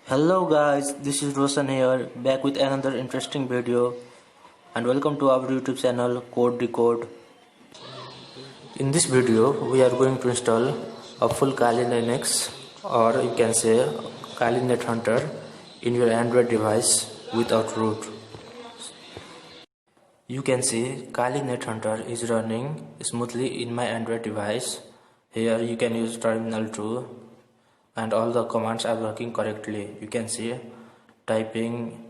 Hello guys, this is Roshan here, back with another interesting video, and welcome to our YouTube channel Code Decode. In this video, we are going to install a full Kali Linux, or you can say Kali Net Hunter, in your Android device without root. You can see Kali Net Hunter is running smoothly in my Android device. Here you can use terminal too, and all the commands are working correctly. You can see typing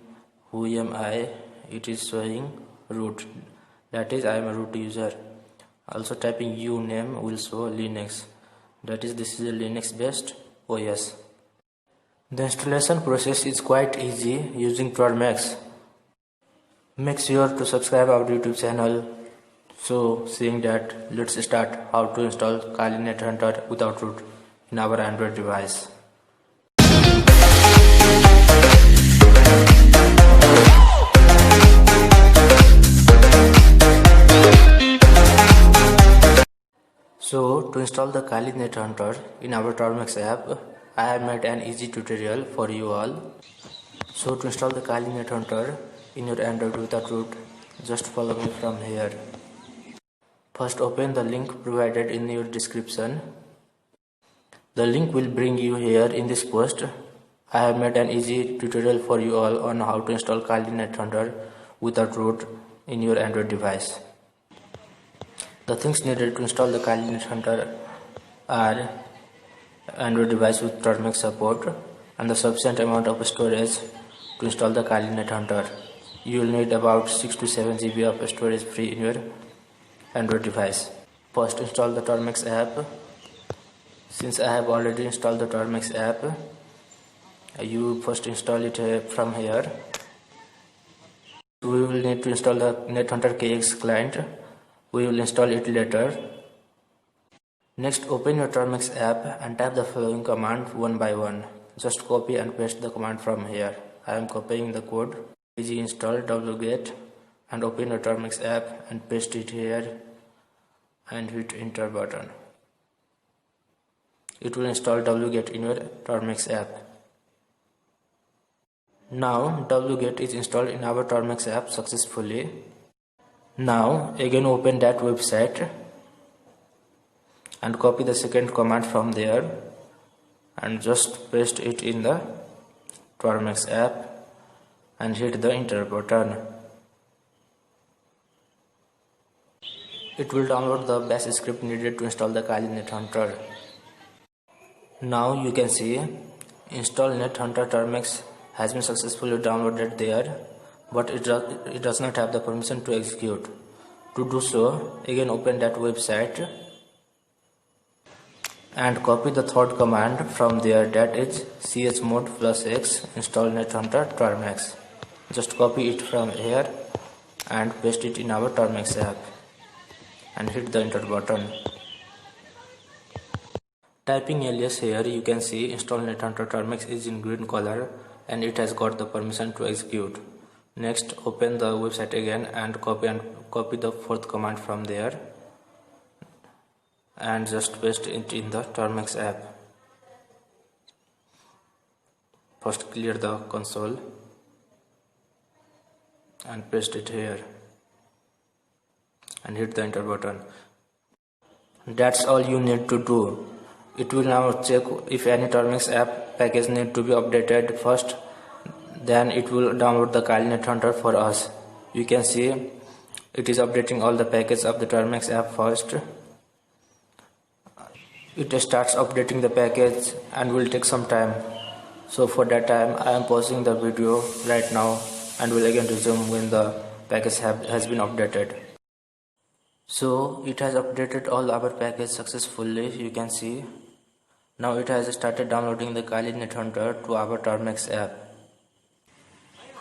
who am I, it is showing root, that is I am a root user. Also typing uname will show Linux, that is this is a Linux based OS. The installation process is quite easy using Tormax. Make sure to subscribe our YouTube channel. So seeing that, let's start how to install Kali Net Hunter without root in our Android device. So to install the Kali Net Hunter in our Tormax app, I have made an easy tutorial for you all. So to install the Kali Net Hunter in your Android without root, just follow me from here. First open the link provided in your description. The link will bring you here in this post. I have made an easy tutorial for you all on how to install Kali Net Hunter without root in your Android device. The things needed to install the Kali Net Hunter are Android device with Tormax support and the sufficient amount of storage to install the Kali Net Hunter. You will need about 6 to 7 GB of storage free in your Android device. First install the Tormax app. Since I have already installed the Tormax app, you first install it from here. We will need to install the NetHunter KX client. We will install it later. Next, open your Tormax app and type the following command one by one. Just copy and paste the command from here. I am copying the code. Easy install wget and open your Tormax app and paste it here and hit enter button. It will install wget in your Tormax app. Now wget is installed in our Tormax app successfully. Now again open that website and copy the second command from there and just paste it in the Tormax app and hit the enter button. It will download the bash script needed to install the Kali Net Hunter. Now you can see install Net Hunter Tormax has been successfully downloaded there, but it does not have the permission to execute. To do so, again open that website and copy the third command from there, that is chmod +x install Net Hunter Tormax. Just copy it from here and paste it in our Tormax app and hit the enter button. Typing alias here, you can see install Net Hunter Tormax is in green color and it has got the permission to execute. Next, open the website again and copy the fourth command from there and just paste it in the Tormax app. First clear the console and paste it here and hit the enter button. That's all you need to do. It will now check if any Tormax app package need to be updated first, then it will download the Kali Net Hunter for us. You can see it is updating all the packages of the Tormax app first. It starts updating the package and will take some time. So for that time I am pausing the video right now and will again resume when the package has been updated. So it has updated all our packages successfully, you can see. Now it has started downloading the Kali Net Hunter to our Tormax app.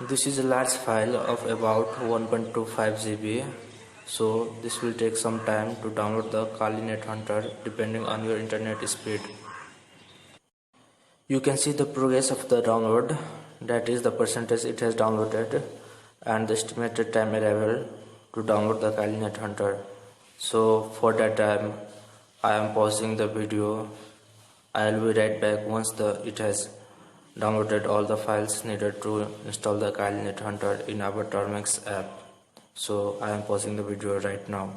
This is a large file of about 1.25 GB. So this will take some time to download the Kali Net Hunter depending on your internet speed. You can see the progress of the download, that is the percentage it has downloaded and the estimated time arrival to download the Kali Net Hunter. So for that time I am pausing the video. I will be right back once it has downloaded all the files needed to install the Kali Net Hunter in our Termux app. So I am pausing the video right now.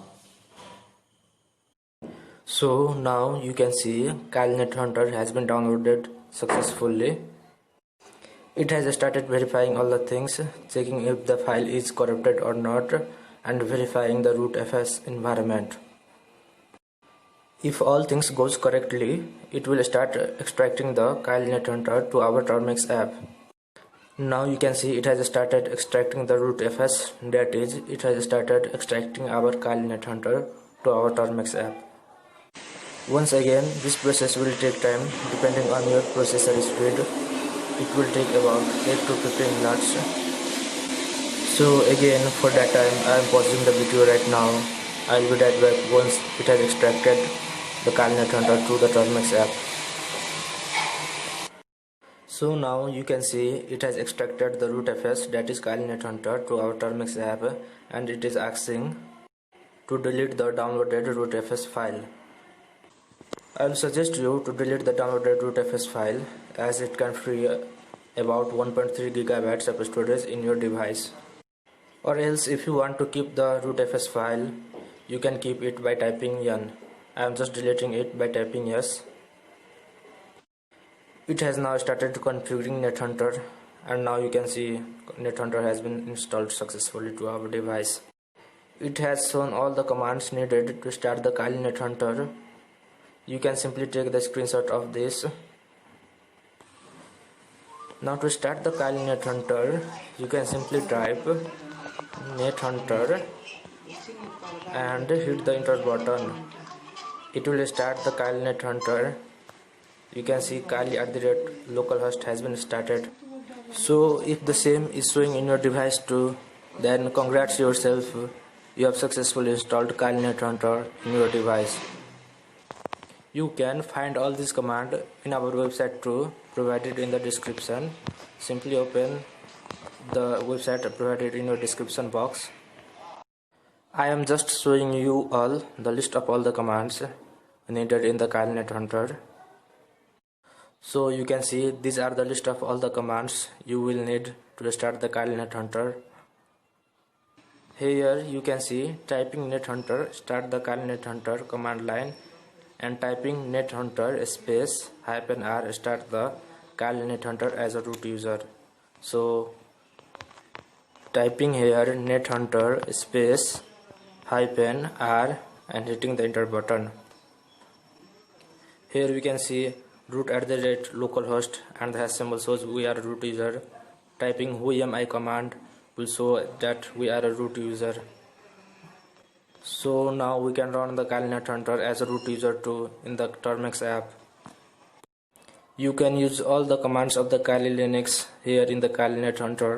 So now you can see Kali Net Hunter has been downloaded successfully. It has started verifying all the things, checking if the file is corrupted or not, and verifying the rootfs environment. If all things goes correctly, it will start extracting the Kali Net Hunter to our Termux app. Now you can see it has started extracting the rootfs, that is, it has started extracting our Kali Net Hunter to our Termux app. Once again, this process will take time depending on your processor speed. It will take about 8 to 15 minutes. So again, for that time I am pausing the video right now. I will be right back once it has extracted the Kali Net Hunter to the Termux app. So now you can see it has extracted the rootfs, that is Kali Net Hunter, to our Termux app, and it is asking to delete the downloaded rootfs file. I will suggest you to delete the downloaded rootfs file as it can free about 1.3 gigabytes of storage in your device. Or else if you want to keep the rootfs file, you can keep it by typing N. I am just deleting it by typing yes. It has now started configuring NetHunter, and now you can see NetHunter has been installed successfully to our device. It has shown all the commands needed to start the Kali Net Hunter. You can simply take the screenshot of this. Now to start the Kali Net Hunter, you can simply type Net Hunter and hit the enter button. It will start the Kali Net Hunter. You can see Kali @localhost has been started. So if the same is showing in your device too, then congrats yourself, you have successfully installed Kali Net Hunter in your device. You can find all these commands in our website too, provided in the description. Simply open the website provided in your description box. I am just showing you all the list of all the commands needed in the Kali Net Hunter. So you can see these are the list of all the commands you will need to start the Kali Net Hunter. Here you can see typing Net Hunter, start the Kali Net Hunter command line, and typing Net Hunter space -r start the Kali Net Hunter as a root user. So typing here Net Hunter space -r and hitting the enter button. Here we can see root @localhost and the hash symbol shows we are a root user. Typing whoami command will show that we are a root user. So now we can run the Kali Net Hunter as a root user too in the Termux app. You can use all the commands of the Kali Linux here in the Kali Net Hunter.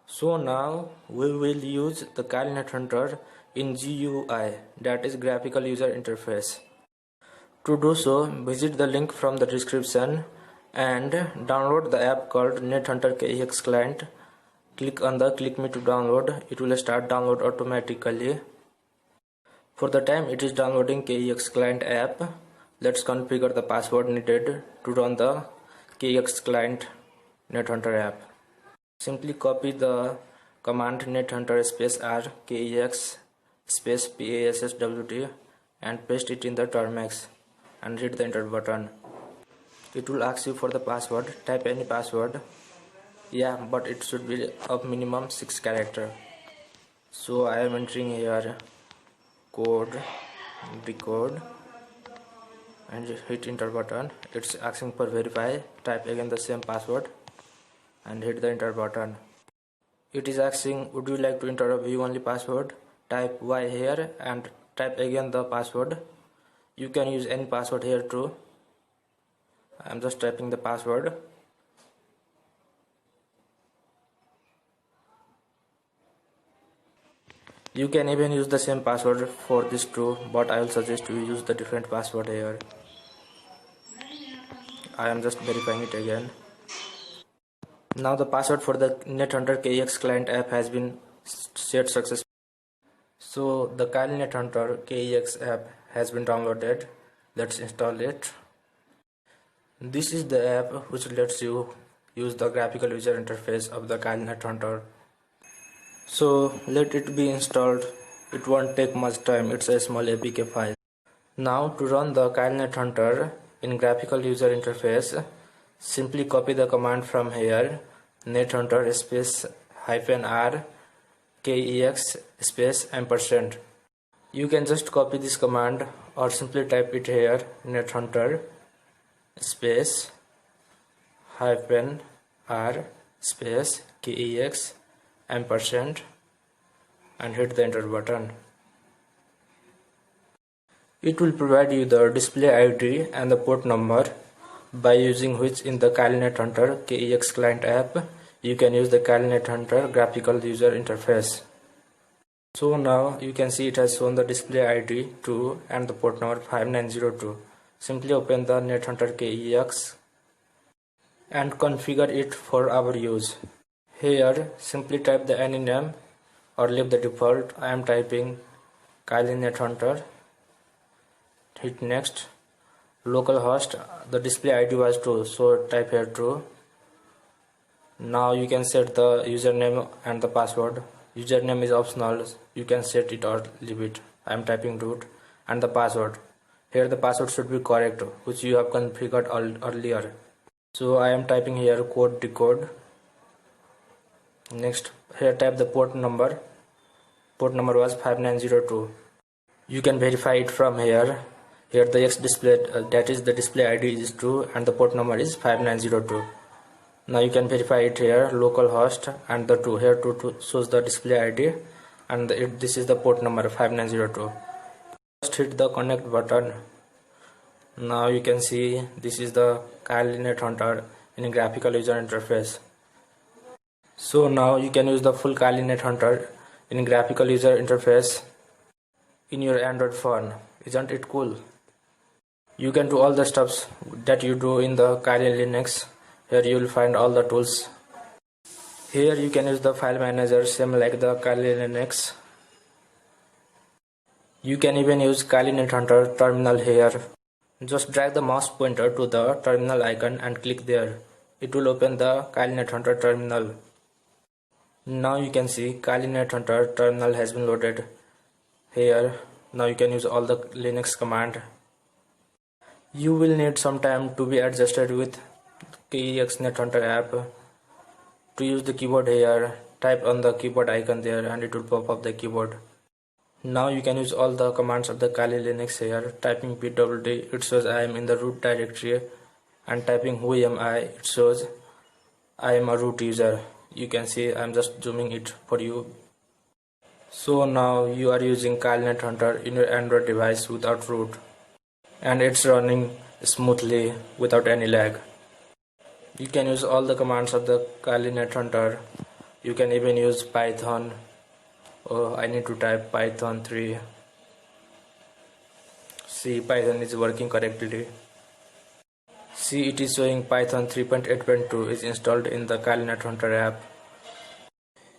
So now we will use the Kali Net Hunter in GUI, that is graphical user interface. To do so, visit the link from the description and download the app called NetHunter KEX client. Click on the click me to download. It will start download automatically. For the time it is downloading KEX client app, let's configure the password needed to run the KEX client NetHunter app. Simply copy the command NetHunter space r KEX space PASSWT and paste it in the Termux and hit the enter button. It will ask you for the password. Type any password. Yeah, but it should be of minimum 6 character. So I am entering here code decode and hit enter button. It's asking for verify. Type again the same password and hit the enter button. It is asking would you like to enter a view only password. Type Y here and type again the password. You can use any password here too. I am just typing the password. You can even use the same password for this too, but I will suggest you use the different password here. I am just verifying it again. Now the password for the NetHunter KEX client app has been set successfully. So the Kali Net Hunter KEX app has been downloaded. Let's install it. This is the app which lets you use the graphical user interface of the Kali Net Hunter. So let it be installed. It won't take much time. It's a small APK file. Now to run the Kali Net Hunter in graphical user interface, simply copy the command from here, nethunter space -r kex space ampersand. You can just copy this command or simply type it here, nethunter space -r space kex ampersand, and hit the enter button. It will provide you the display ID and the port number, by using which in the Kali Net Hunter KEX client app you can use the Kali Net Hunter graphical user interface. So now you can see it has shown the display ID 2 and the port number 5902. Simply open the Net Hunter KEX and configure it for our use. Here simply type the any name or leave the default. I am typing Kali Net Hunter. Hit next. Localhost, the display ID was 2, so type here 2. Now you can set the username and the password. Username is optional, you can set it or leave it. I am typing root. And the password. Here the password should be correct, which you have configured earlier. So I am typing here code decode. Next, here type the port number. Port number was 5902. You can verify it from here. Here the X display, that is the display ID is true and the port number is 5902. Now you can verify it here, localhost and the 2. Here 2 shows the display ID and this is the port number 5902. Just hit the connect button. Now you can see this is the Kali Net Hunter in graphical user interface. So now you can use the full Kali Net Hunter in graphical user interface in your Android phone. Isn't it cool? You can do all the stuffs that you do in the Kali Linux. Here you will find all the tools. Here you can use the file manager, same like the Kali Linux. You can even use Kali Net Hunter terminal here. Just drag the mouse pointer to the terminal icon and click there. It will open the Kali Net Hunter terminal. Now you can see Kali Net Hunter terminal has been loaded. Here now you can use all the Linux command. You will need some time to be adjusted with KEX Net Hunter app. To use the keyboard here, type on the keyboard icon there and it will pop up the keyboard. Now you can use all the commands of the Kali Linux here. Typing pwd, it shows I am in the root directory, and typing who am I, it shows I am a root user. You can see I am just zooming it for you. So now you are using Kali Net Hunter in your Android device without root, and it's running smoothly without any lag. You can use all the commands of the Kali Net Hunter. You can even use Python. Oh, I need to type Python 3. See, Python is working correctly. See, it is showing Python 3.8.2 is installed in the Kali Net Hunter app.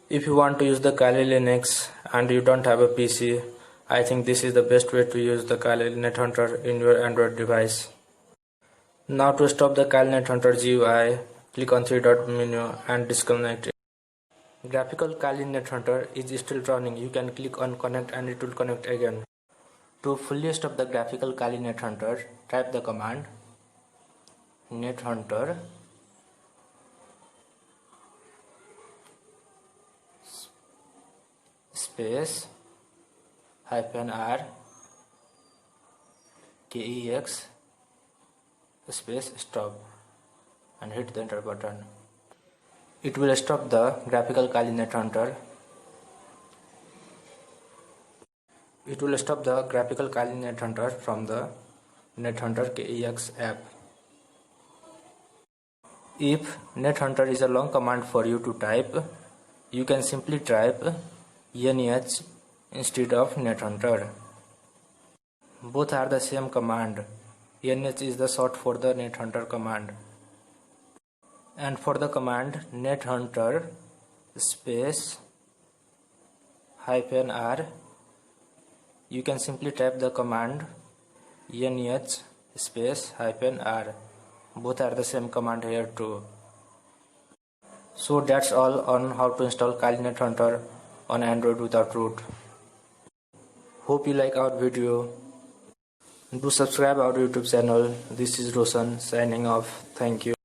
If you want to use the Kali Linux and you don't have a PC, I think this is the best way to use the Kali Net Hunter in your Android device. Now to stop the Kali Net Hunter GUI, click on 3-dot menu and disconnect it. Graphical Kali Net Hunter is still running. You can click on connect and it will connect again. To fully stop the graphical Kali Net Hunter, type the command nethunter space -r kex space stop and hit the enter button. It will stop the graphical Kali Net Hunter. It will stop the graphical Kali Net Hunter from the Net Hunter KEX app. If Net Hunter is a long command for you to type, you can simply type nh instead of Net Hunter. Both are the same command. nh is the short for the Net Hunter command. And for the command nethunter space -r, you can simply type the command nh space -r both are the same command here too. So that's all on how to install Kali Net Hunter on Android without root. Hope you like our video. Do subscribe our YouTube channel. This is Roshan signing off. Thank you.